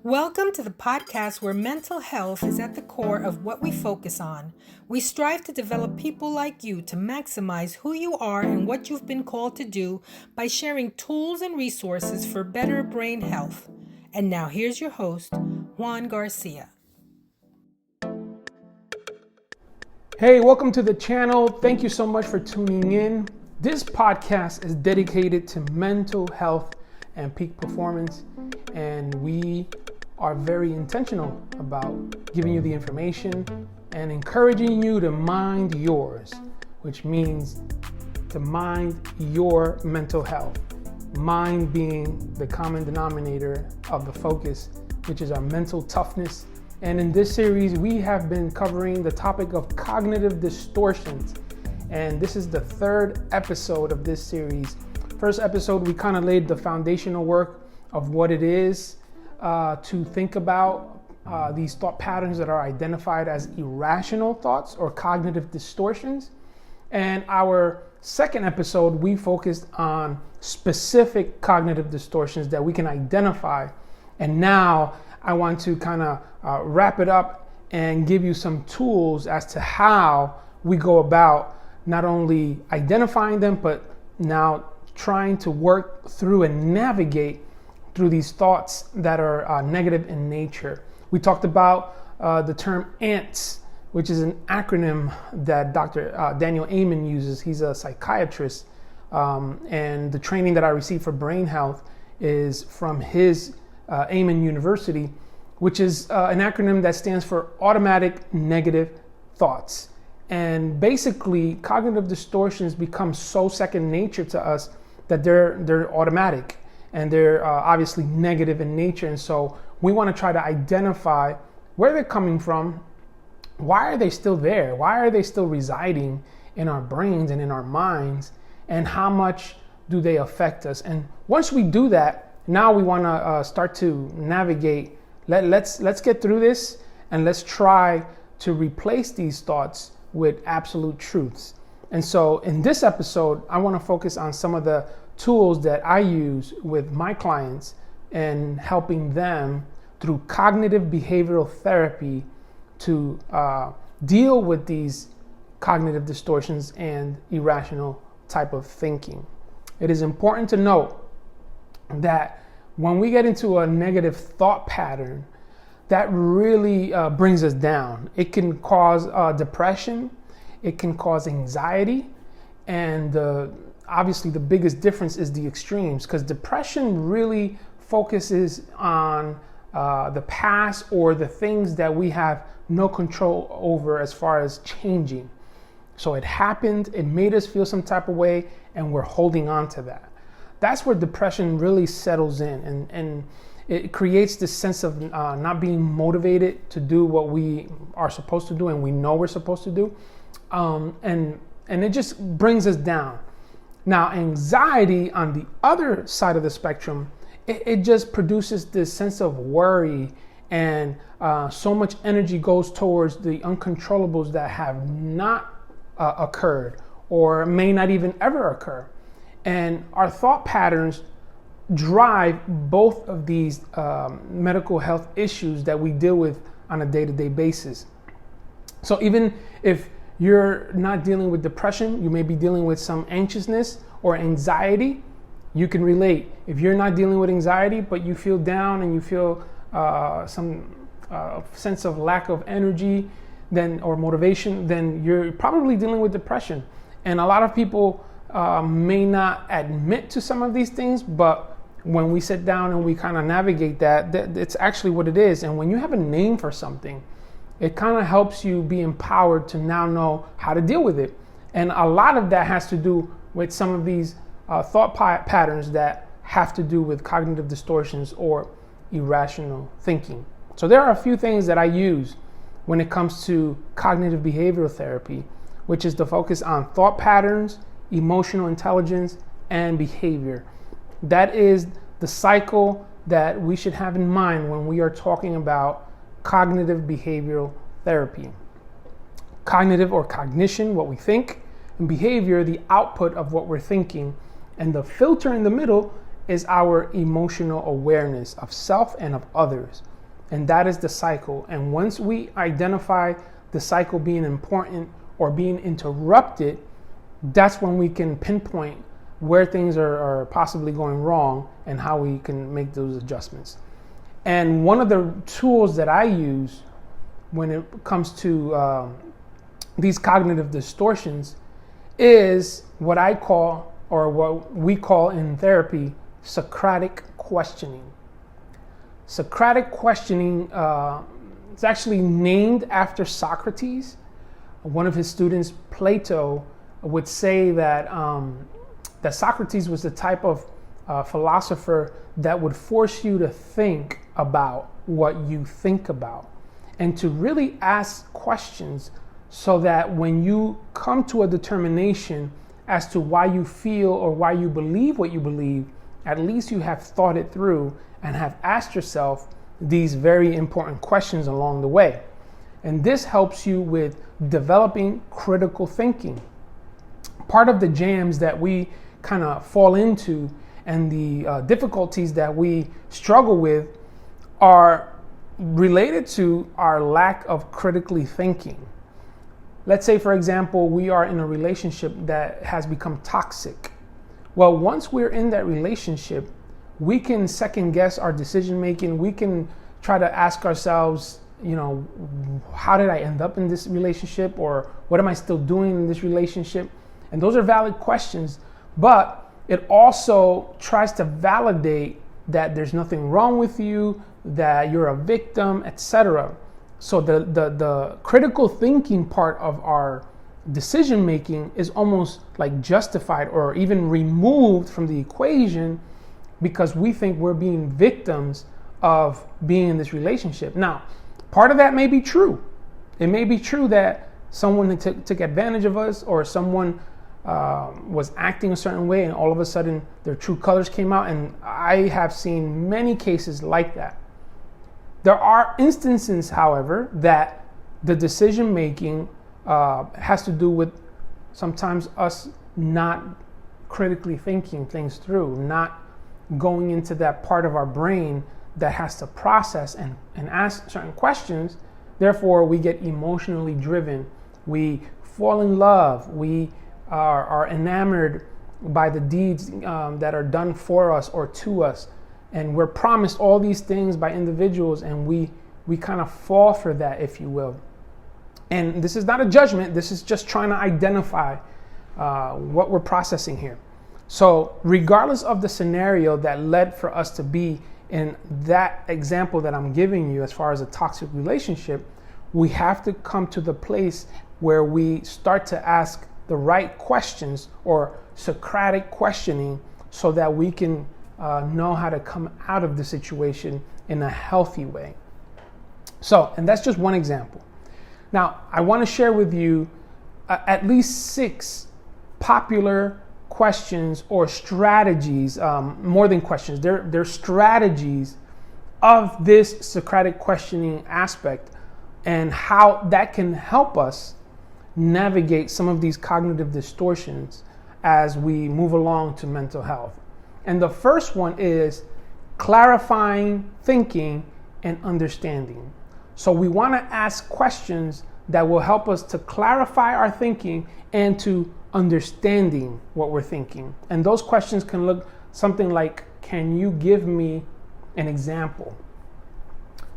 Welcome to the podcast where mental health is at the core of what we focus on. We strive to develop people like you to maximize who you are and what you've been called to do by sharing tools and resources for better brain health. And now here's your host, Juan Garcia. Hey, welcome to the channel. Thank you so much for tuning in. This podcast is dedicated to mental health and peak performance, and we are very intentional about giving you the information and encouraging you to mind yours, which means to mind your mental health. Mind being the common denominator of the focus, which is our mental toughness. And in this series, we have been covering the topic of cognitive distortions. And this is the third episode of this series. First episode, we kind of laid the foundational work of what it is to think about these thought patterns that are identified as irrational thoughts or cognitive distortions. And our second episode, we focused on specific cognitive distortions that we can identify. And now I want to kind of wrap it up and give you some tools as to how we go about not only identifying them, but now trying to work through and navigate through these thoughts that are negative in nature. We talked about the term ANTS, which is an acronym that Dr. Daniel Amen uses. He's a psychiatrist, and the training that I received for brain health is from his Amen University, which is an acronym that stands for automatic negative thoughts. And basically, cognitive distortions become so second nature to us that they're automatic and they're obviously negative in nature. And so we want to try to identify where they're coming from. Why are they still there? Why are they still residing in our brains and in our minds? And how much do they affect us? And once we do that, now we want to start to navigate. Let's get through this and let's try to replace these thoughts with absolute truths. And so in this episode, I want to focus on some of the tools that I use with my clients and helping them through cognitive behavioral therapy to deal with these cognitive distortions and irrational type of thinking. It is important to note that when we get into a negative thought pattern, that really brings us down. It can cause depression, it can cause anxiety, and obviously the biggest difference is the extremes, because depression really focuses on the past or the things that we have no control over as far as changing. So it happened, it made us feel some type of way, and we're holding on to that. That's where depression really settles in, and it creates this sense of not being motivated to do what we are supposed to do and we know we're supposed to do. And it just brings us down. Now, anxiety on the other side of the spectrum, it just produces this sense of worry, and so much energy goes towards the uncontrollables that have not occurred or may not even ever occur. And our thought patterns drive both of these medical health issues that we deal with on a day-to-day basis. So even if you're not dealing with depression, you may be dealing with some anxiousness or anxiety, you can relate. If you're not dealing with anxiety, but you feel down and you feel some sense of lack of energy or motivation, then you're probably dealing with depression. And a lot of people may not admit to some of these things, but when we sit down and we kind of navigate that, it's actually what it is. And when you have a name for something, it kind of helps you be empowered to now know how to deal with it. And a lot of that has to do with some of these thought patterns that have to do with cognitive distortions or irrational thinking. So there are a few things that I use when it comes to cognitive behavioral therapy, which is to focus on thought patterns, emotional intelligence, and behavior. That is the cycle that we should have in mind when we are talking about cognitive behavioral therapy. Cognitive or cognition, what we think, and behavior, the output of what we're thinking. And the filter in the middle is our emotional awareness of self and of others. and that is the cycle. And once we identify the cycle being important or being interrupted, that's when we can pinpoint where things are possibly going wrong and how we can make those adjustments. And one of the tools that I use when it comes to these cognitive distortions is what I call, or what we call in therapy, Socratic questioning. Socratic questioning is actually named after Socrates. One of his students, Plato, would say that that Socrates was the type of philosopher that would force you to think about what you think about, and to really ask questions so that when you come to a determination as to why you feel or why you believe what you believe, at least you have thought it through and have asked yourself these very important questions along the way. And this helps you with developing critical thinking. Part of the jams that we kind of fall into and the difficulties that we struggle with are related to our lack of critically thinking. Let's say, for example, we are in a relationship that has become toxic. Well, once we're in that relationship, we can second guess our decision making. We can try to ask ourselves, how did I end up in this relationship, or what am I still doing in this relationship? And those are valid questions, but it also tries to validate that there's nothing wrong with you, that you're a victim, etc. So the critical thinking part of our decision making is almost like justified or even removed from the equation because we think we're being victims of being in this relationship. Now, part of that may be true. It may be true that someone took advantage of us, or someone was acting a certain way and all of a sudden their true colors came out, and I have seen many cases like that. There are instances, however, that the decision making has to do with sometimes us not critically thinking things through, not going into that part of our brain that has to process and ask certain questions. Therefore, we get emotionally driven. We fall in love. We are enamored by the deeds that are done for us or to us. And we're promised all these things by individuals, and we kind of fall for that, if you will. And this is not a judgment. This is just trying to identify what we're processing here. So regardless of the scenario that led for us to be in that example that I'm giving you as far as a toxic relationship, we have to come to the place where we start to ask the right questions, or Socratic questioning, so that we can know how to come out of the situation in a healthy way. So, and that's just one example. Now, I want to share with you at least 6 popular questions or strategies, more than questions, they're strategies of this Socratic questioning aspect, and how that can help us navigate some of these cognitive distortions as we move along to mental health. And the first one is clarifying thinking and understanding. So we want to ask questions that will help us to clarify our thinking and to understanding what we're thinking. And those questions can look something like, can you give me an example?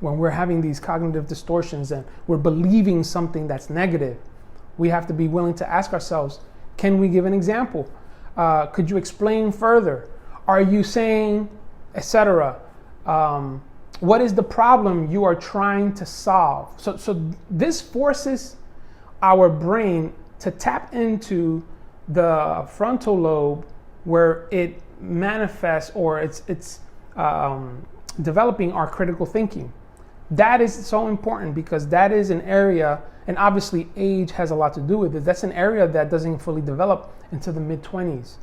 When we're having these cognitive distortions and we're believing something that's negative, we have to be willing to ask ourselves, can we give an example? Could you explain further? Are you saying, etc.? What is the problem you are trying to solve? So this forces our brain to tap into the frontal lobe, where it manifests, or it's developing our critical thinking. That is so important because that is an area, and obviously age has a lot to do with it. That's an area that doesn't fully develop until the mid-20s.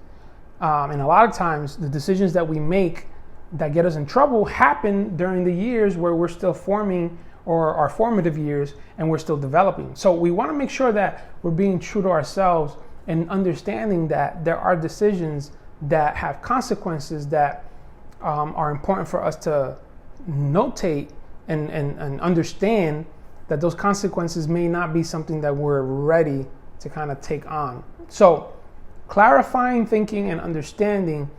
And a lot of times the decisions that we make that get us in trouble happen during the years where we're still forming, or our formative years, and we're still developing. So we want to make sure that we're being true to ourselves and understanding that there are decisions that have consequences that are important for us to notate and understand that those consequences may not be something that we're ready to kind of take on. So clarifying thinking and understanding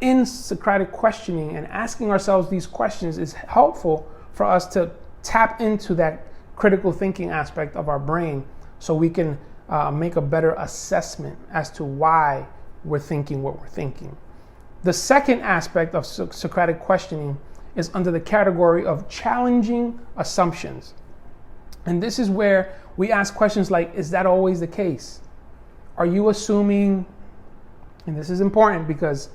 in Socratic questioning and asking ourselves these questions is helpful for us to tap into that critical thinking aspect of our brain so we can make a better assessment as to why we're thinking what we're thinking. The second aspect of Socratic questioning is under the category of challenging assumptions. And this is where we ask questions like, is that always the case? Are you assuming, and this is important because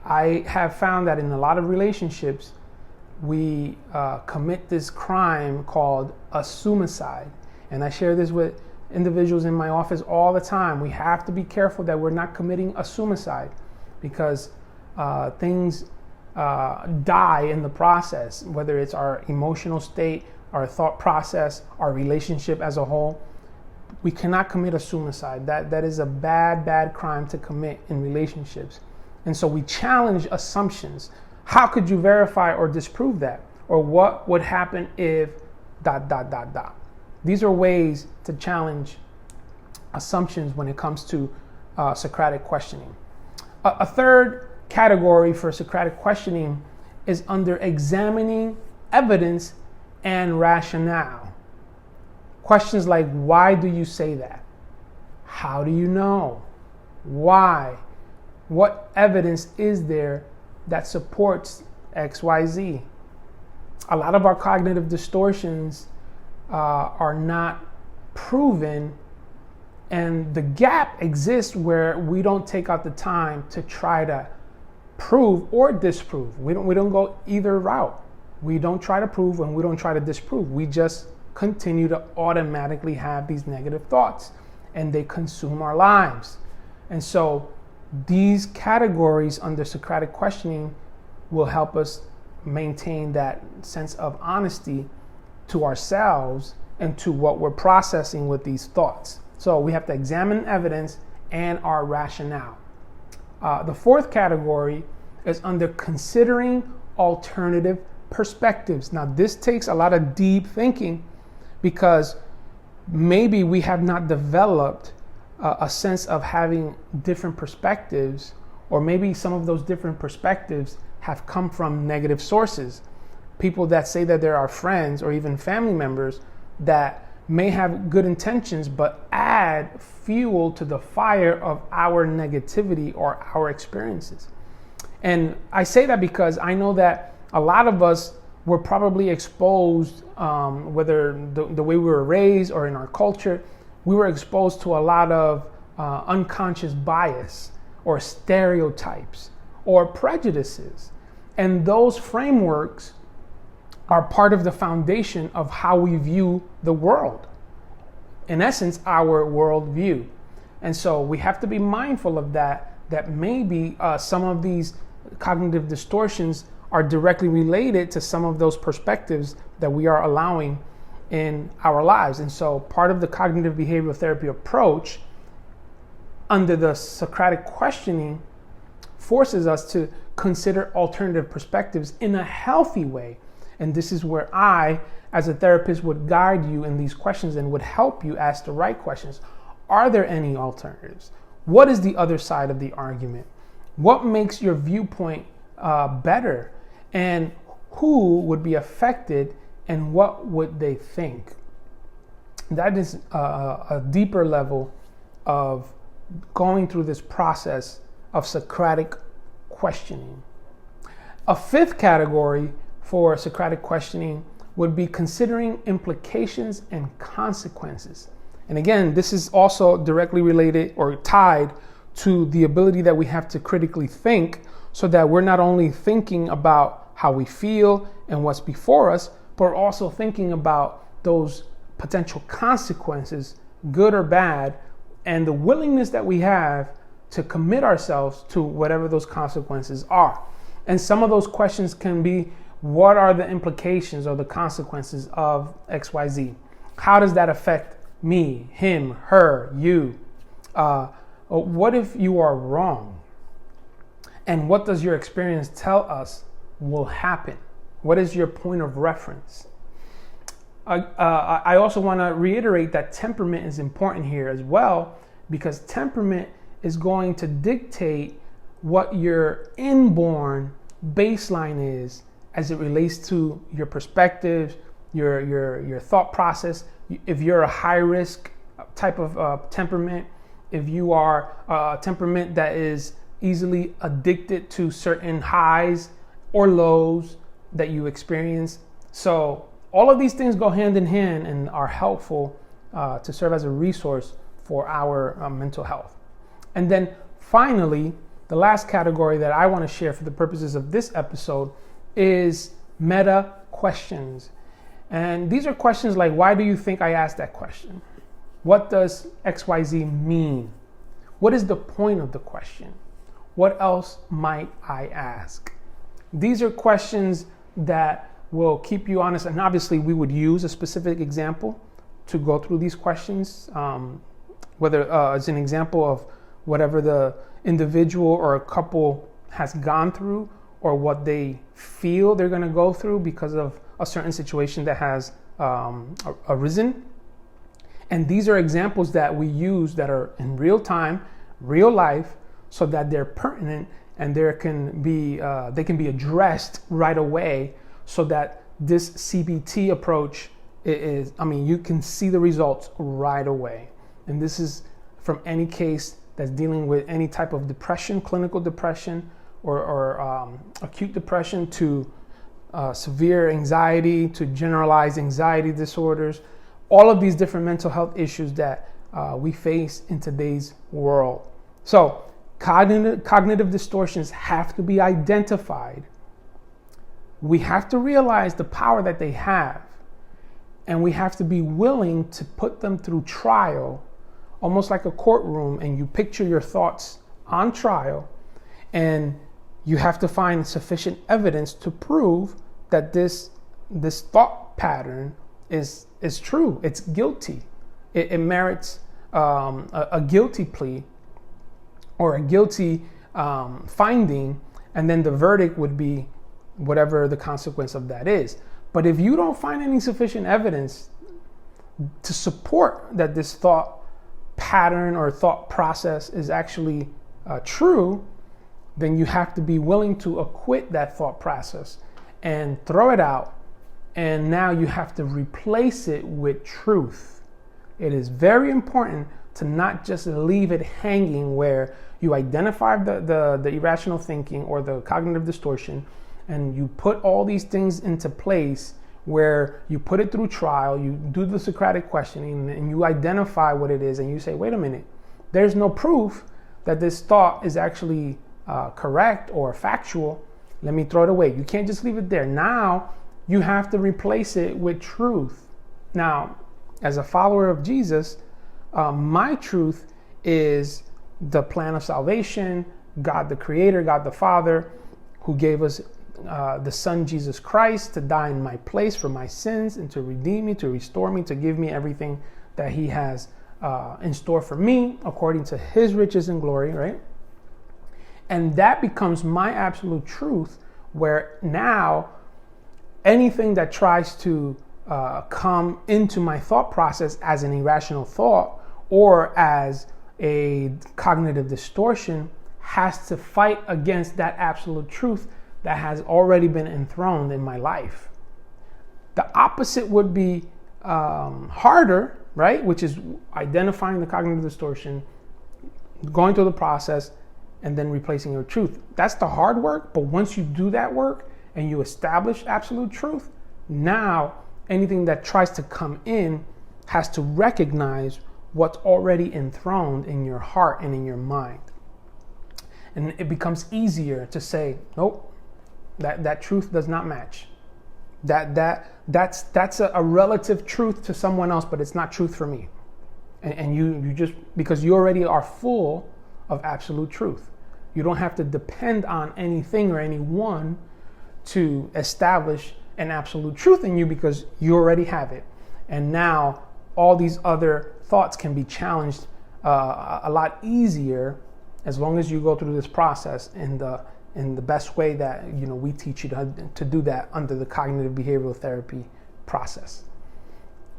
I have found that in a lot of relationships, we commit this crime called assumicide. And I share this with individuals in my office all the time. We have to be careful that we're not committing assumicide because things die in the process, whether it's our emotional state, our thought process, our relationship as a whole. We cannot commit assumicide. That is a bad crime to commit in relationships. And so we challenge assumptions. How could you verify or disprove that? Or what would happen if ... These are ways to challenge assumptions when it comes to Socratic questioning. A third category for Socratic questioning is under examining evidence and rationale. Questions like, why do you say that? How do you know? Why? What evidence is there that supports XYZ? A lot of our cognitive distortions are not proven, and the gap exists where we don't take out the time to try to prove or disprove. We don't go either route. We don't try to prove and we don't try to disprove. We just continue to automatically have these negative thoughts and they consume our lives. And so these categories under Socratic questioning will help us maintain that sense of honesty to ourselves and to what we're processing with these thoughts. So we have to examine evidence and our rationale. The fourth category is under considering alternative perspectives. Now, this takes a lot of deep thinking because maybe we have not developed a sense of having different perspectives, or maybe some of those different perspectives have come from negative sources. People that say that they're our friends or even family members that may have good intentions but add fuel to the fire of our negativity or our experiences. And I say that because I know that a lot of us were probably exposed, whether the way we were raised or in our culture, we were exposed to a lot of unconscious bias or stereotypes or prejudices. And those frameworks are part of the foundation of how we view the world. In essence, our worldview. And so we have to be mindful of that maybe some of these cognitive distortions are directly related to some of those perspectives that we are allowing in our lives. And so part of the cognitive behavioral therapy approach under the Socratic questioning forces us to consider alternative perspectives in a healthy way. And this is where I, as a therapist, would guide you in these questions and would help you ask the right questions. Are there any alternatives? What is the other side of the argument? What makes your viewpoint better? And who would be affected and what would they think? That is a deeper level of going through this process of Socratic questioning. A fifth category for Socratic questioning would be considering implications and consequences. And again, this is also directly related or tied to the ability that we have to critically think, so that we're not only thinking about how we feel and what's before us, but also thinking about those potential consequences, good or bad, and the willingness that we have to commit ourselves to whatever those consequences are. And some of those questions can be, what are the implications or the consequences of XYZ? How does that affect me, him, her, you? What if you are wrong? And what does your experience tell us will happen? What is your point of reference? I also want to reiterate that temperament is important here as well, because temperament is going to dictate what your inborn baseline is as it relates to your perspectives, your thought process. If you're a high risk type of temperament, if you are a temperament that is easily addicted to certain highs or lows that you experience. So all of these things go hand in hand and are helpful to serve as a resource for our mental health. And then finally, the last category that I want to share for the purposes of this episode is meta questions. And these are questions like, why do you think I asked that question? What does XYZ mean? What is the point of the question? What else might I ask? These are questions that will keep you honest. And obviously we would use a specific example to go through these questions, whether it's an example of whatever the individual or a couple has gone through or what they feel they're going to go through because of a certain situation that has arisen. And these are examples that we use that are in real time, real life, so that they're pertinent and they can be addressed right away, so that this CBT approach you can see the results right away. And this is from any case that's dealing with any type of depression, clinical depression, or acute depression, to severe anxiety, to generalized anxiety disorders, all of these different mental health issues that we face in today's world. So cognitive distortions have to be identified. We have to realize the power that they have, and we have to be willing to put them through trial, almost like a courtroom, and you picture your thoughts on trial, and you have to find sufficient evidence to prove that this thought pattern is true. It's guilty. It merits a guilty plea or a guilty finding, and then the verdict would be whatever the consequence of that is. But if you don't find any sufficient evidence to support that this thought pattern or thought process is actually true, then you have to be willing to acquit that thought process and throw it out. And now you have to replace it with truth. It is very important to not just leave it hanging where you identify the irrational thinking or the cognitive distortion, and you put all these things into place where you put it through trial, you do the Socratic questioning, and you identify what it is, and you say, wait a minute, there's no proof that this thought is actually correct or factual. Let me throw it away. You can't just leave it there. Now you have to replace it with truth. Now, as a follower of Jesus, my truth is the plan of salvation, God the Creator, God the Father, who gave us the Son Jesus Christ to die in my place for my sins and to redeem me, to restore me, to give me everything that He has in store for me according to His riches and glory, right? And that becomes my absolute truth, where now anything that tries to come into my thought process as an irrational thought or as a cognitive distortion has to fight against that absolute truth that has already been enthroned in my life. The opposite would be harder, right? Which is identifying the cognitive distortion, going through the process, and then replacing your truth. That's the hard work, but once you do that work and you establish absolute truth, now anything that tries to come in has to recognize what's already enthroned in your heart and in your mind. And it becomes easier to say, nope, that truth does not match. That's a relative truth to someone else, but it's not truth for me. And you just, because you already are full of absolute truth. You don't have to depend on anything or anyone to establish an absolute truth in you, because you already have it. And now all these other thoughts can be challenged a lot easier as long as you go through this process in the best way that we teach you to do that under the cognitive behavioral therapy process.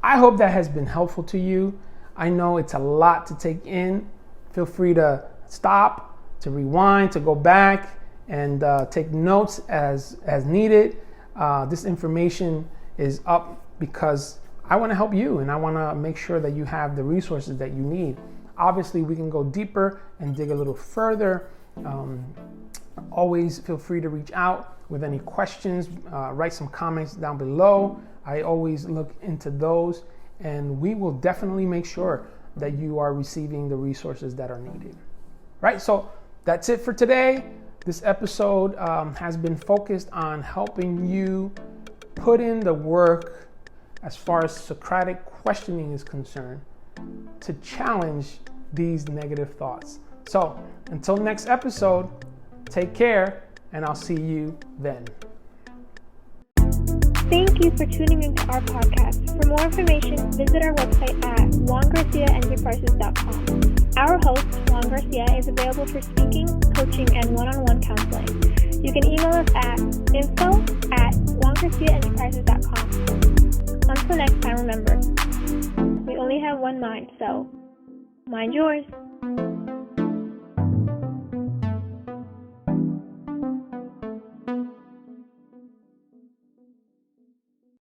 I hope that has been helpful to you. I know it's a lot to take in. Feel free to stop, to rewind, to go back and take notes as needed. This information is up because I want to help you and I want to make sure that you have the resources that you need. Obviously, we can go deeper and dig a little further. Always feel free to reach out with any questions. Write some comments down below. I always look into those, and we will definitely make sure that you are receiving the resources that are needed. Right? So that's it for today. This episode has been focused on helping you put in the work as far as Socratic questioning is concerned to challenge these negative thoughts. So until next episode, take care, and I'll see you then. Thank you for tuning into our podcast. For more information, visit our website at juangarciaenterprises.com. Our host, Juan Garcia, is available for speaking, coaching, and one-on-one counseling. You can email us at info@juangarciaenterprises.com. Until next time, remember, we only have one mind, so mind yours.